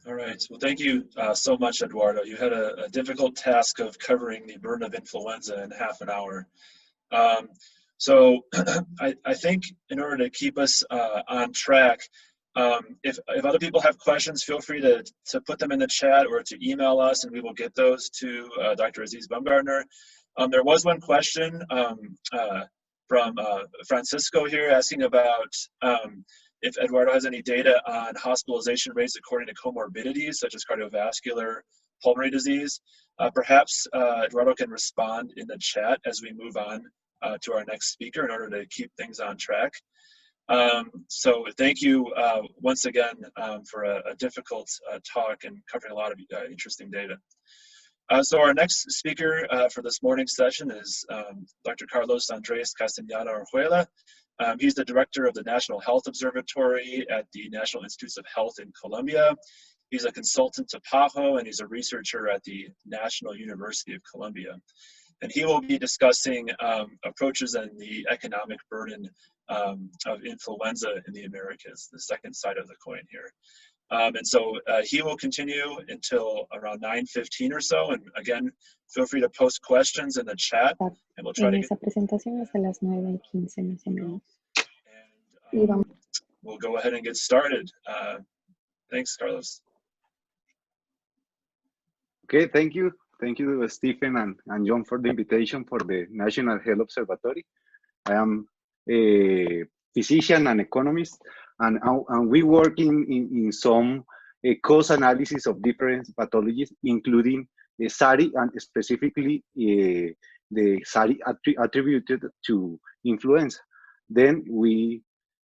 All right. Well, thank you so much, Eduardo. You had a difficult task of covering the burden of influenza in half an hour. Um, so I think in order to keep us on track, if other people have questions, feel free to put them in the chat or to email us, and we will get those to Dr. Azziz-Baumgartner. There was one question from Francisco here asking about if Eduardo has any data on hospitalization rates according to comorbidities, such as cardiovascular, pulmonary disease. Perhaps Eduardo can respond in the chat as we move on to our next speaker in order to keep things on track. So thank you once again for a difficult talk and covering a lot of interesting data. So our next speaker for this morning's session is Dr. Carlos Andrés Castañeda-Orjuela. He's the director of the National Health Observatory at the National Institutes of Health in Colombia. He's a consultant to PAHO, and he's a researcher at the National University of Colombia. And he will be discussing approaches and the economic burden of influenza in the Americas, the second side of the coin here. And so he will continue until around 9:15 or so. And again, feel free to post questions in the chat, and we'll try to get presentación hasta las 9:15 más o menos. And we'll go ahead and get started. Thanks, Carlos. Okay, thank you. Thank you, Stephen and John, for the invitation for the National Health Observatory. I am a physician and economist, and we work in some cause analysis of different pathologies, including SARI, and specifically the SARI attributed to influenza. Then we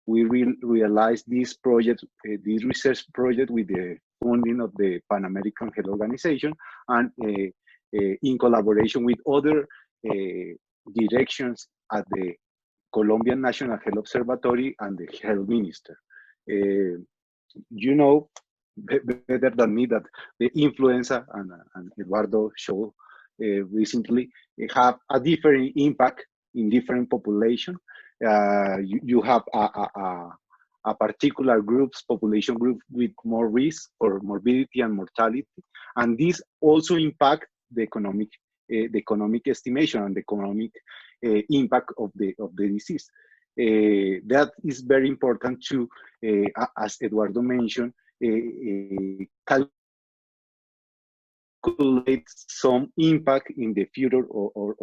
realized this project, this research project, with the funding of the Pan American Health Organization, and in collaboration with other directions at the Colombian National Health Observatory and the Health Minister. You know better than me that the influenza, and Eduardo showed recently, have a different impact in different populations. You have a particular population group with more risk for morbidity and mortality, and this also impact the economic estimation and the economic impact of the disease. That is very important to, as Eduardo mentioned, calculate some impact in the future, or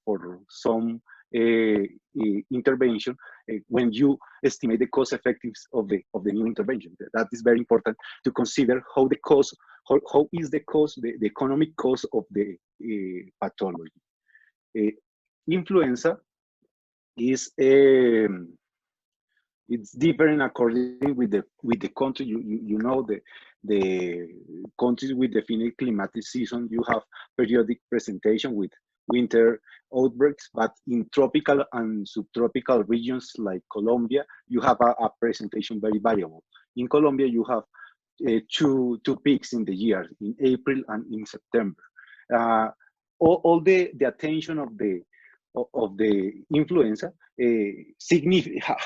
for some intervention when you estimate the cost effectiveness of the new intervention. That is very important to consider how the cost, how is the cost, the economic cost of the pathology. Influenza is it's different according with the country. You know, the countries with definite climatic season, you have periodic presentation with winter outbreaks, but in tropical and subtropical regions like Colombia, you have a presentation very variable. In Colombia, you have two peaks in the year, in April and in September. All the attention of the influenza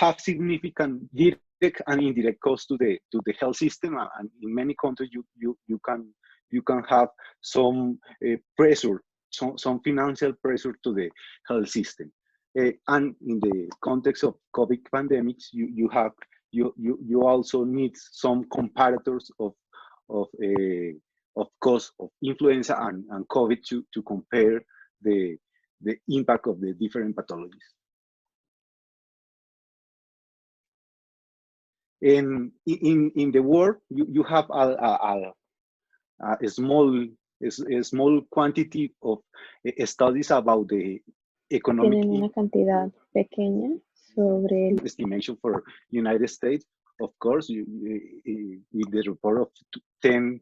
have significant direct and indirect costs to the health system, and in many countries you can have some pressure, some financial pressure to the health system. And in the context of COVID pandemics, you also need some comparators of cost of influenza and COVID to compare the impact of the different pathologies. In the world, you have a small quantity of studies about the economic. Tienen una cantidad pequeña sobre el estimation for United States, of course, with the report of 10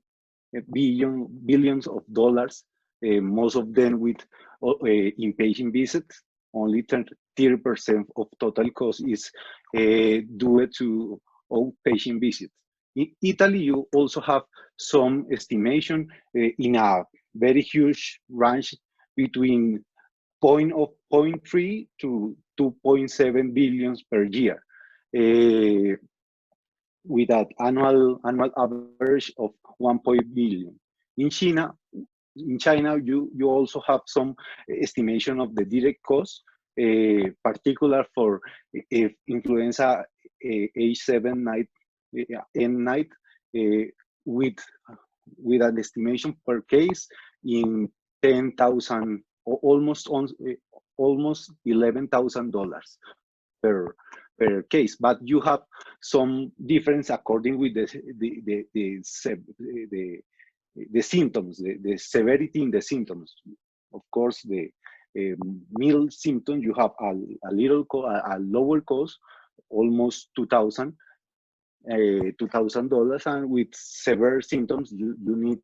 billions of dollars, most of them with inpatient visits. Only 30% of total cost is due to outpatient visits. In Italy, you also have some estimation in a very huge range between 0.3 to 2.7 billions per year. with an annual average of 1 billion. In China, you also have some estimation of the direct cost, particular for influenza H7N9, with an estimation per case in 10,000, almost $11,000 per case. But you have some difference according with the symptoms, the severity in the symptoms. Of course, the mild symptoms, you have a lower cost, almost $2,000, and with severe symptoms, you need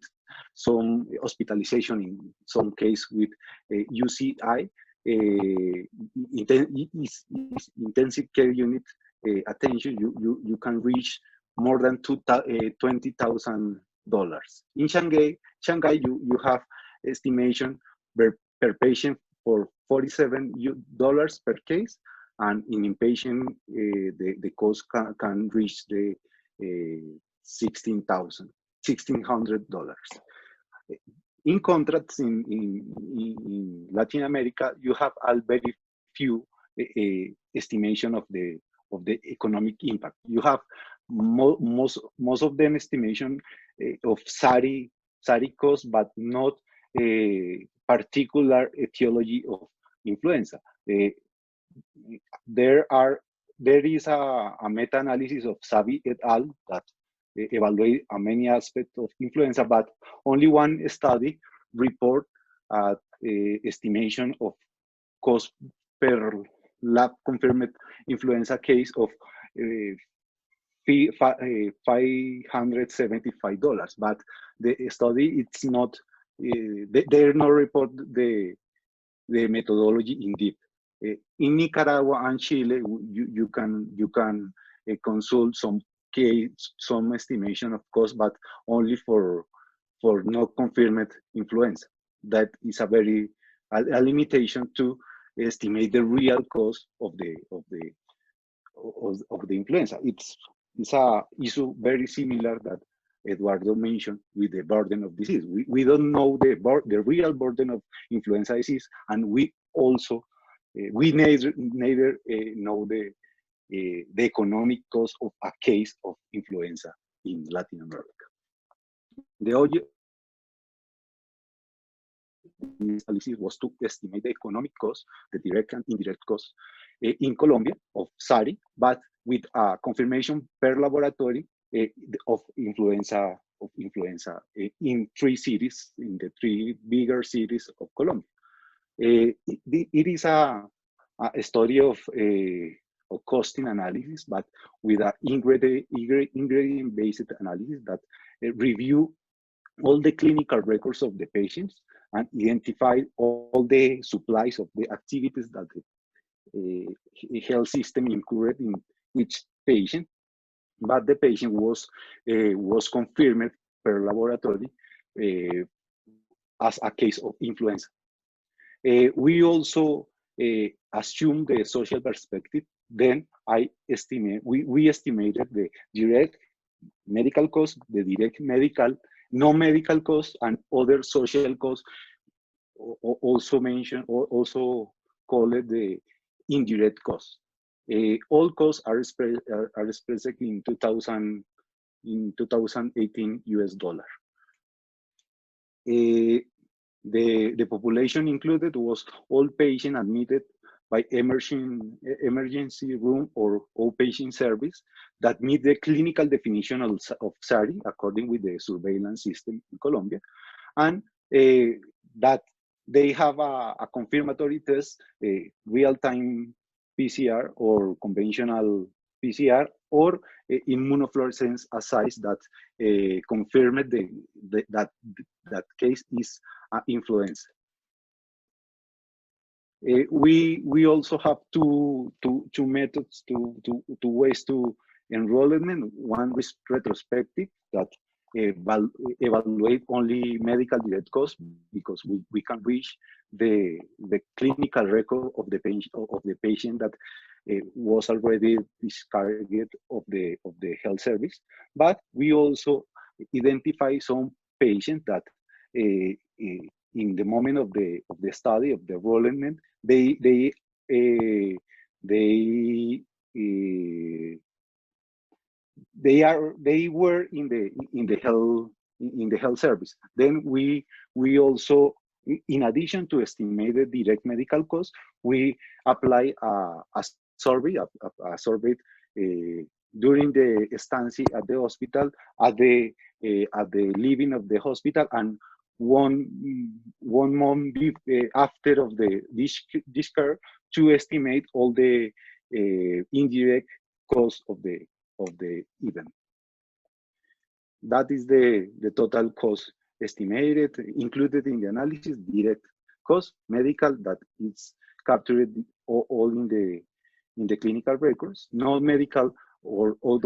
some hospitalization in some case with UCI, intensive care unit attention. You can reach more than $20,000. In Shanghai, you have estimation per patient for $47 per case, and in inpatient, the cost can reach the $1,600. In contrast, in Latin America, you have a very few estimation of the economic impact. You have most of them estimation of SARI cost, but not a particular etiology of influenza. There is a meta-analysis of Savi et al. That evaluate many aspects of influenza, but only one study report estimation of cost per lab confirmed influenza case of $575. But the study, it's not, they not report the methodology in deep. In Nicaragua and Chile, you can consult some estimation of cost, but only for not confirmed influenza. That is a limitation to estimate the real cost of the influenza. It's a issue very similar that Eduardo mentioned with the burden of disease. We don't know the real burden of influenza disease, and we also we neither know the economic cost of a case of influenza in Latin America. The analysis was to estimate the economic cost, the direct and indirect cost in Colombia of SARI, but with a confirmation per laboratory of influenza in 3 cities, in the 3 bigger cities of Colombia. It is a story of costing analysis, but with an ingredient-based analysis that review all the clinical records of the patients and identify all the supplies of the activities that the health system incurred in each patient. But the patient was confirmed per laboratory as a case of influenza. We also assume the social perspective. Then we estimated the direct medical cost, the direct medical, non-medical cost, and other social costs. Also called the indirect costs. All costs are expressed in 2018 US dollar. The population included was all patients admitted by emergency room or outpatient service that meet the clinical definition of SARI according with the surveillance system in Colombia, and that they have a confirmatory test, real-time PCR or conventional PCR, or immunofluorescence assays that confirmed that case is influenza. We also have two methods, two ways to enrollment. One is retrospective, that evaluate only medical direct costs, because we can reach the clinical record of the patient that was already discarded of the health service, but we also identify some patients that in the moment of the study of the enrollment, they were in the health service. Then we also, in addition to estimated direct medical costs, we apply a survey during the stay at the hospital, at the leaving of the hospital, and one month after of the discharge, to estimate all the indirect costs of the event. That is the total cost estimated, included in the analysis: direct cost, medical, that is captured all in the clinical records, non-medical or out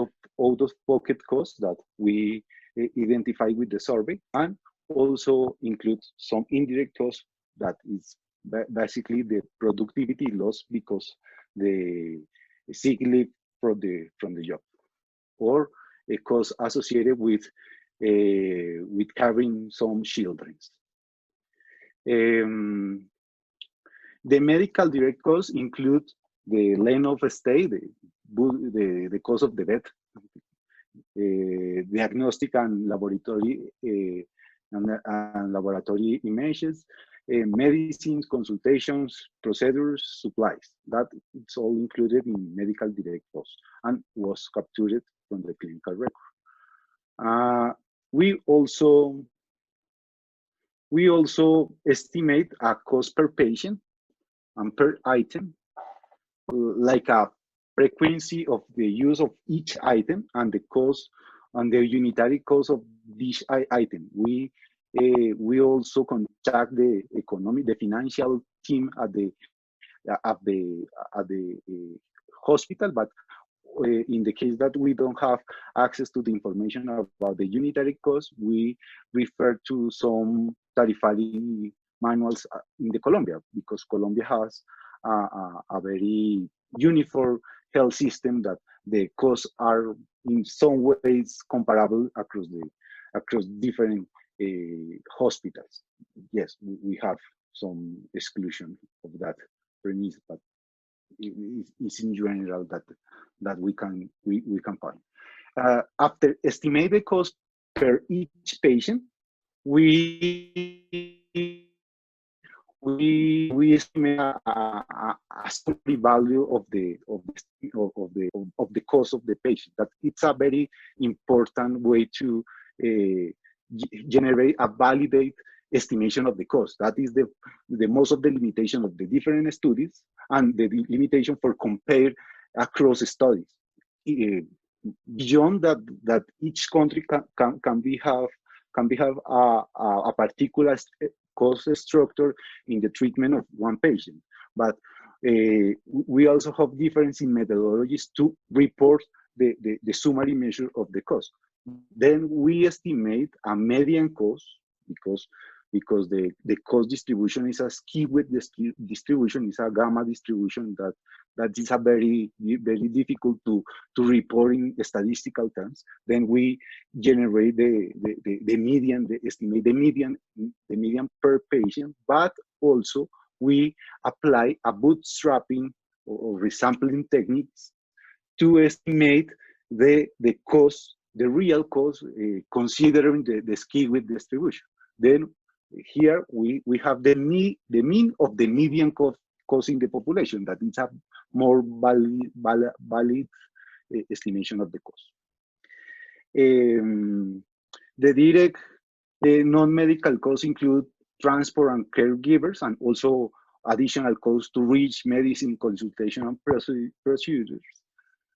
of pocket costs that we identify with the survey, and also include some indirect costs, that is basically the productivity loss because the sick leave from the job, or a cost associated with carrying some children. The medical direct costs include the length of stay, the cost of the bed, diagnostic and laboratory images, medicines, consultations, procedures, supplies. That it's all included in medical direct costs and was captured from the clinical record. We also estimate a cost per patient and per item, like a frequency of the use of each item and the cost and the unitary cost of each item. We also contact the financial team at the hospital, but in the case that we don't have access to the information about the unitary cost, we refer to some tarifary manuals in the Colombia, because Colombia has a very uniform health system that the costs are in some ways comparable across different hospitals. Yes, we have some exclusion of that premise, but it's in general that we can find. After estimated cost per each patient, we estimate a summary value of the cost of the patient. That it's a very important way to generate a validate estimation of the cost. That is the most of the limitation of the different studies, and the limitation for compare across studies. Beyond that each country can have a particular cost structure in the treatment of one patient, but we also have difference in methodologies to report the summary measure of the cost. Then we estimate a median cost, because the cost distribution is a skewed distribution, is a gamma distribution that is a very difficult to report in statistical terms. Then we generate the median, estimate the median per patient, but also we apply a bootstrapping or resampling techniques to estimate the cost, the real cost, considering the skewed distribution. Then here we have the mean of the median cost in the population. That is a more valid estimation of the cost. The direct non-medical costs include transport and caregivers, and also additional costs to reach medicine, consultation, and procedures.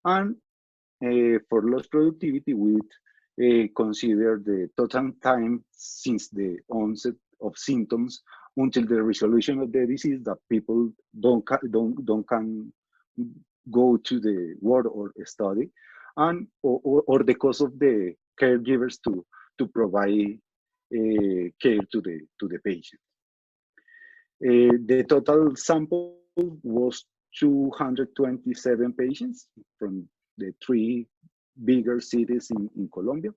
And for lost productivity, we consider the total time since the onset of symptoms until the resolution of the disease that people don't can go to the work or study, and or the cost of the caregivers to provide care to the patient. The total sample was 227 patients from the 3 bigger cities in Colombia.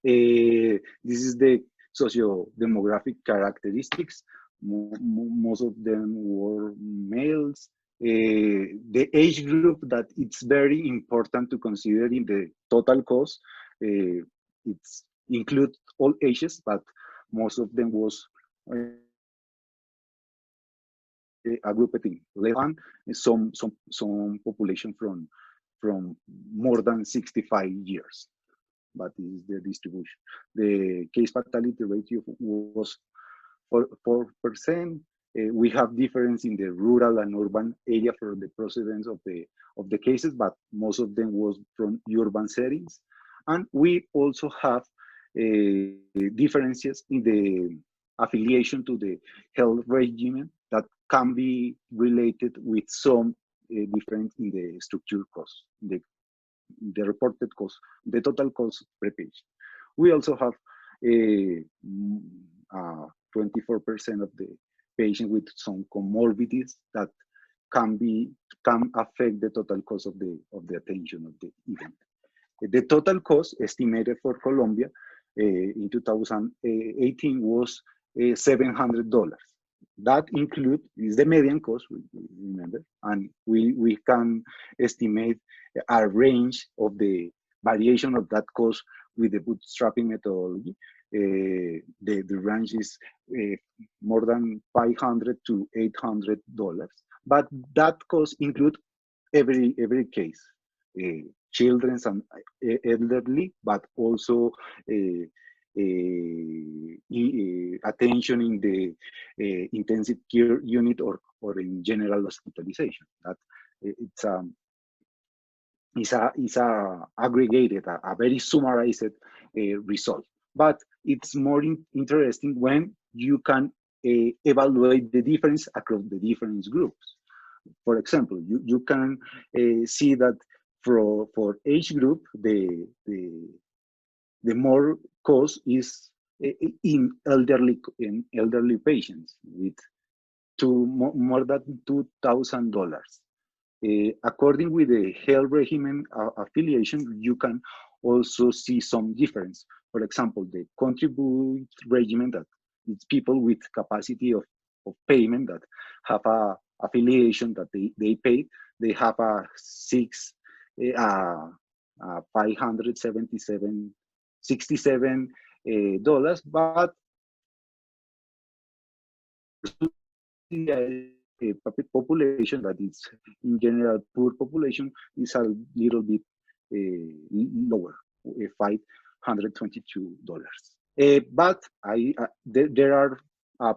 This is the socio-demographic characteristics. Most of them were males. The age group that it's very important to consider in the total cost, it's include all ages, but most of them was a group in less and some population from more than 65 years. But is the distribution. The case fatality ratio was 4%. We have difference in the rural and urban area for the precedence of the cases, but most of them was from urban settings. And we also have differences in the affiliation to the health regimen that can be related with some difference in the structure cost, the reported cost, the total cost per patient. We also have 24% of the patients with some comorbidities that can affect the total cost of the attention of the event. The total cost estimated for Colombia in 2018 was $700. That is the median cost, remember, and we can estimate a range of the variation of that cost with the bootstrapping methodology. The range is more than $500 to $800, but that cost includes every case, children and elderly, but also attention in the intensive care unit or in general hospitalization. That it's a aggregated, a very summarized result. But it's more interesting when you can evaluate the difference across the different groups. For example, you can see that for age group, the more cost is in elderly patients with more than $2,000. According with the health regimen affiliation, you can also see some difference. For example, the contribute regimen, that it's people with capacity of payment that have a affiliation that they pay. They have a $567 but the population that is in general poor population is a little bit lower, $522. But there are a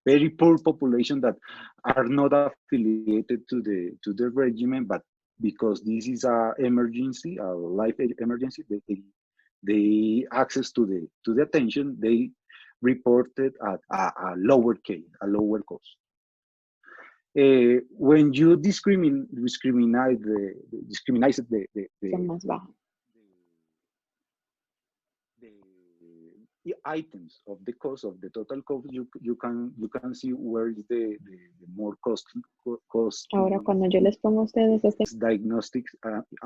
very poor population that are not affiliated to the regimen, but because this is a emergency, a life emergency, they access to the attention, they reported at a lower cost. When you discriminate the items of the cost of the total cost, you can see where is the more cost. Ahora, cuando yo les pongo a ustedes diagnostics,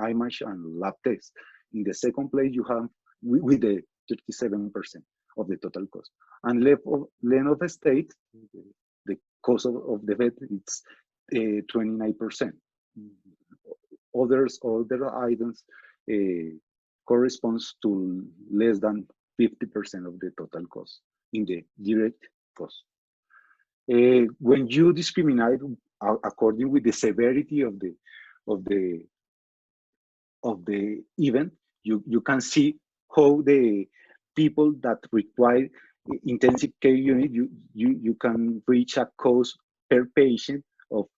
image, and lab test. In the second place, you have with the 37% of the total cost. And length of stay, the cost of the bed, it's 29%. Other items corresponds to less than 50% of the total cost in the direct cost. When you discriminate according with the severity of the event, you can see how the people that require intensive care unit, you can reach a cost per patient of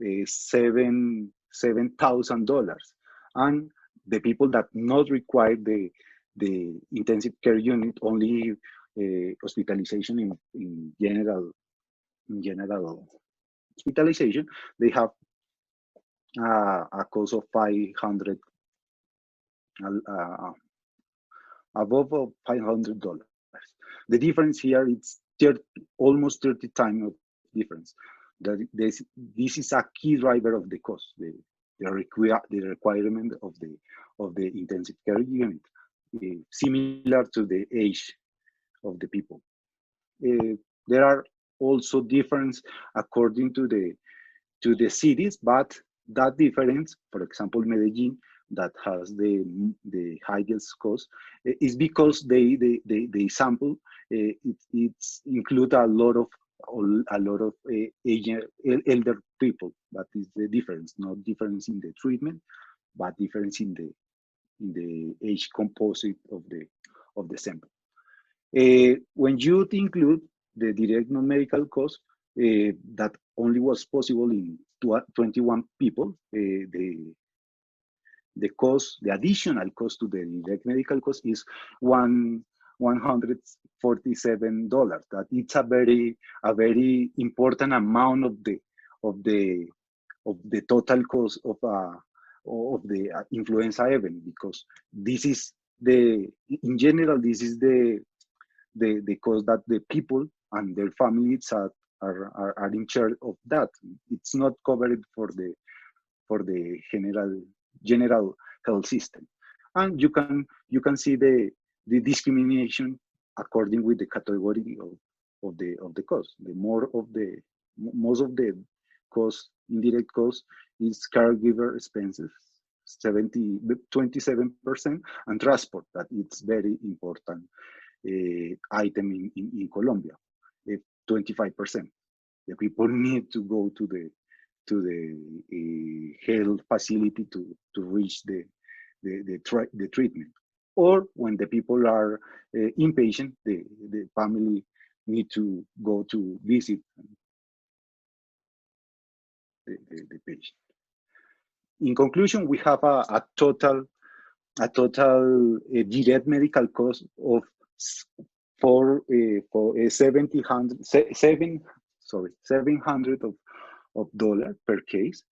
$7,000, and the people that not require the intensive care unit, only hospitalization in general hospitalization, they have a cost of $500, above $500. The difference here is almost 30 times of difference. This is a key driver of the cost, the requirement of the intensive care unit, similar to the age of the people. There are also differences according to the cities, but that difference, for example, Medellin, that has the highest cost, is because they sample it's include a lot of elder people. That is the difference, not difference in the treatment, but difference in the age composite of the sample. When you include the direct non-medical cost, that only was possible in 21 people, the cost, the additional cost to the direct medical cost is $147. That it's a very important amount of the total cost of the influenza event, because this is in general, this is the cost that the people and their families are in charge of. That it's not covered for the general health system. And you can see the discrimination according with the category of the cost. The most of the cost, indirect cost, is caregiver expenses, 27%, and transport, that it's very important item in Colombia, 25%. The people need to go to the health facility to reach the treatment. Or when the people are inpatient, the family need to go to visit the patient. In conclusion, we have a total direct medical cost of $700 of dollar per case.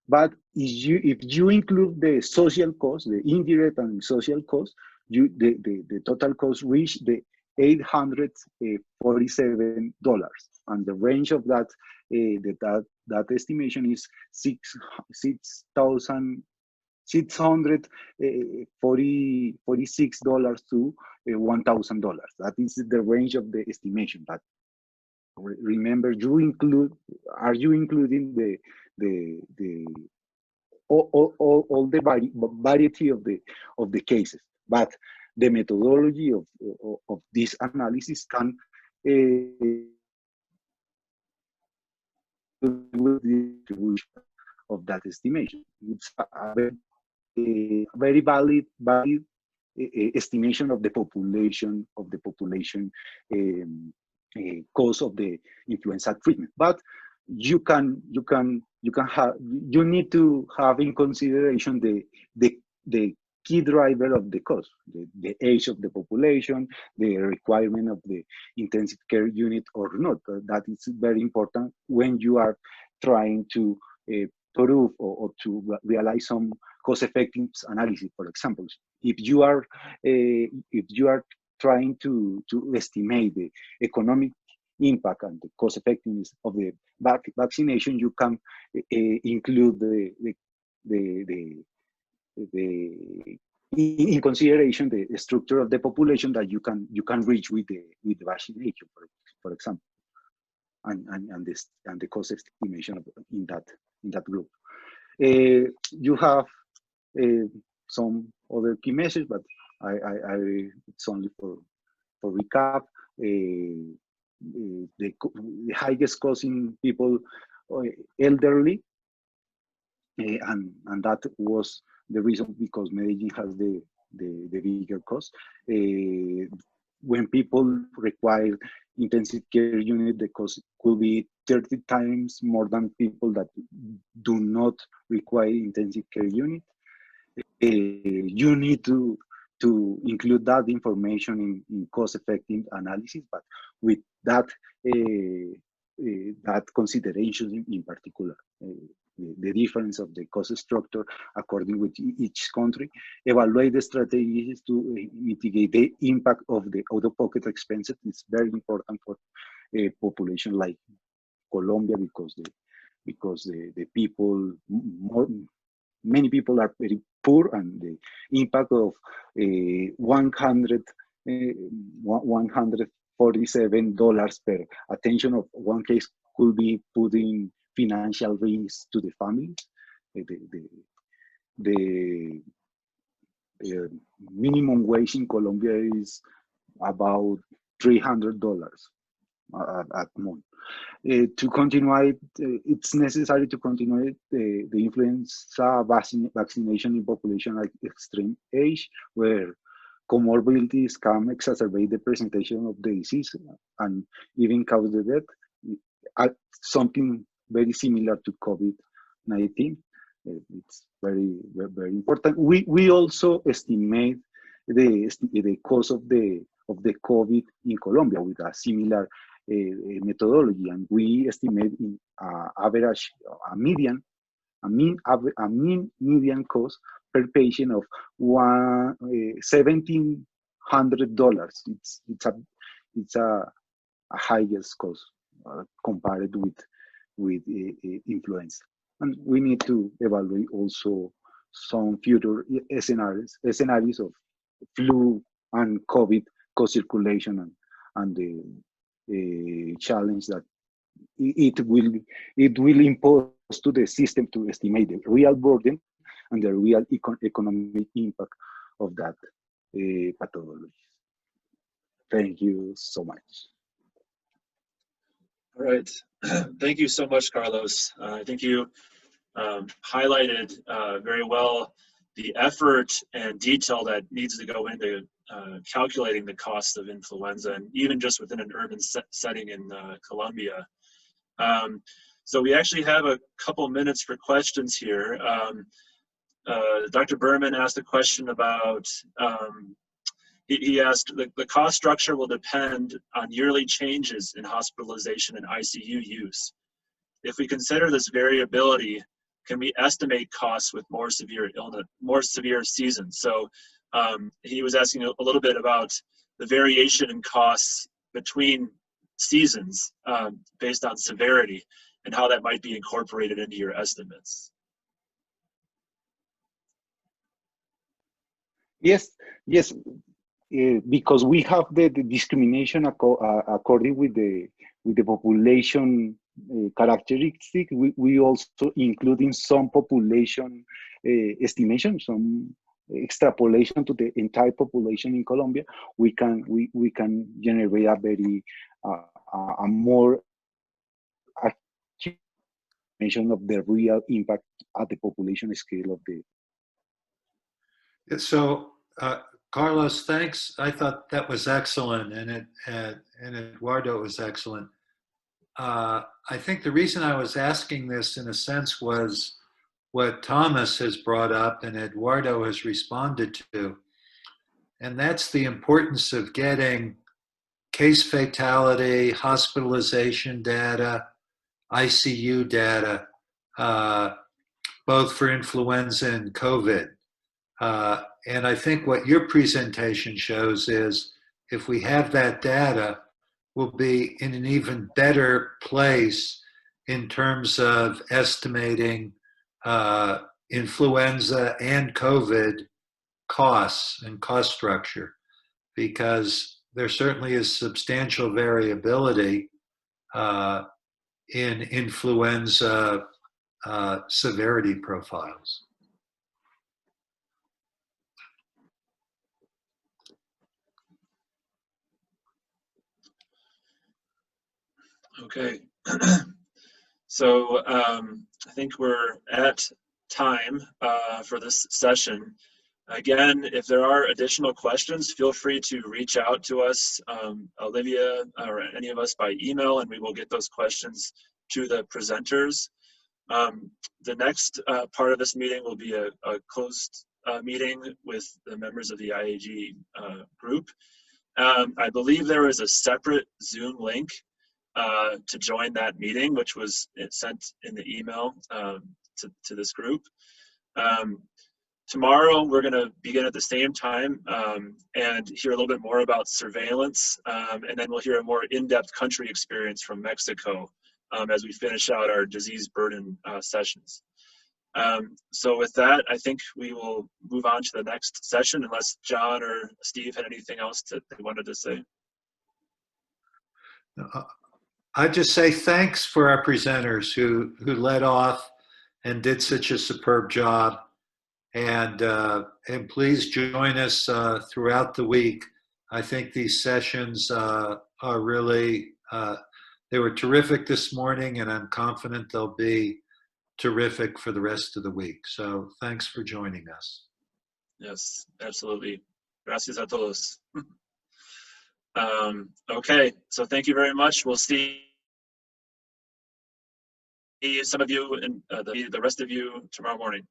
But if you include the social cost, the indirect and social cost, the total cost reach the $847, and the range of that estimation is $646 to $1,000. That is the range of the estimation. But remember, are you including all the variety of the cases? But the methodology of this analysis can with the distribution of that estimation. It's a very valid estimation of the population cost of the influenza treatment. But you need to have in consideration the key driver of the cost, the age of the population, the requirement of the intensive care unit or not. That is very important when you are trying to prove or to realize some cost-effective analysis. For example, if you are trying to estimate the economic impact and the cost effectiveness of the vaccination, you can include in consideration the structure of the population that you can reach with the vaccination, for example, and the cost estimation in that group. You have some other key measures, but it's only for recap. The highest cost in people elderly, and that was the reason because Medellin has the bigger cost. When people require intensive care unit, the cost could be 30 times more than people that do not require intensive care unit. You need to include that information in cost-effective analysis, but with that consideration in particular, the difference of the cost structure according with each country, evaluate the strategies to mitigate the impact of the out-of-pocket expenses. It's very important for a population like Colombia because the people, many people are very poor, and the impact of $147 per attention of one case could be putting financial risks to the family. The minimum wage in Colombia is about $300 at month. To continue, it's necessary to continue the influenza vaccination in population at extreme age, where comorbidities can exacerbate the presentation of the disease and even cause the death. Something very similar to COVID-19. It's very, very important. We also estimate the cost of the COVID in Colombia with a similar methodology, and we estimate in average a mean median cost per patient of $1,700. It's a highest cost compared with influenza. And we need to evaluate also some future scenarios of flu and COVID co-circulation and the challenge that it will impose to the system to estimate the real burden and the real economic impact of that pathology. Thank you so much. All right. Thank you so much, Carlos. I think you highlighted very well the effort and detail that needs to go into calculating the cost of influenza, and even just within an urban setting in Colombia. So we actually have a couple minutes for questions here. Dr. Berman asked a question about, he asked, the cost structure will depend on yearly changes in hospitalization and ICU use. If we consider this variability, can we estimate costs with more severe illness, more severe seasons? So he was asking a little bit about the variation in costs between seasons based on severity and how that might be incorporated into your estimates. Yes, because we have the discrimination according with the population characteristic. We also including some population estimation, some extrapolation to the entire population in Colombia. We can generate a very a more estimation of the real impact at the population scale of the. So, Carlos, thanks. I thought that was excellent, and Eduardo was excellent. I think the reason I was asking this, in a sense, was what Thomas has brought up and Eduardo has responded to, and that's the importance of getting case fatality, hospitalization data, ICU data, both for influenza and COVID. And I think what your presentation shows is if we have that data, we'll be in an even better place in terms of estimating influenza and COVID costs and cost structure, because there certainly is substantial variability in influenza severity profiles. Okay, so I think we're at time for this session. Again, if there are additional questions, feel free to reach out to us, Olivia or any of us, by email, and we will get those questions to the presenters. The next part of this meeting will be a closed meeting with the members of the IAG group. I believe there is a separate Zoom link to join that meeting, which was sent in the email to this group. Tomorrow, we're going to begin at the same time and hear a little bit more about surveillance, and then we'll hear a more in-depth country experience from Mexico as we finish out our disease burden sessions. So with that, I think we will move on to the next session, unless John or Steve had anything else that they wanted to say. I just say thanks for our presenters who led off and did such a superb job. And please join us throughout the week. I think these sessions are really, they were terrific this morning, and I'm confident they'll be terrific for the rest of the week. So thanks for joining us. Yes, absolutely. Gracias a todos. Okay, so thank you very much. We'll see some of you and the rest of you tomorrow morning.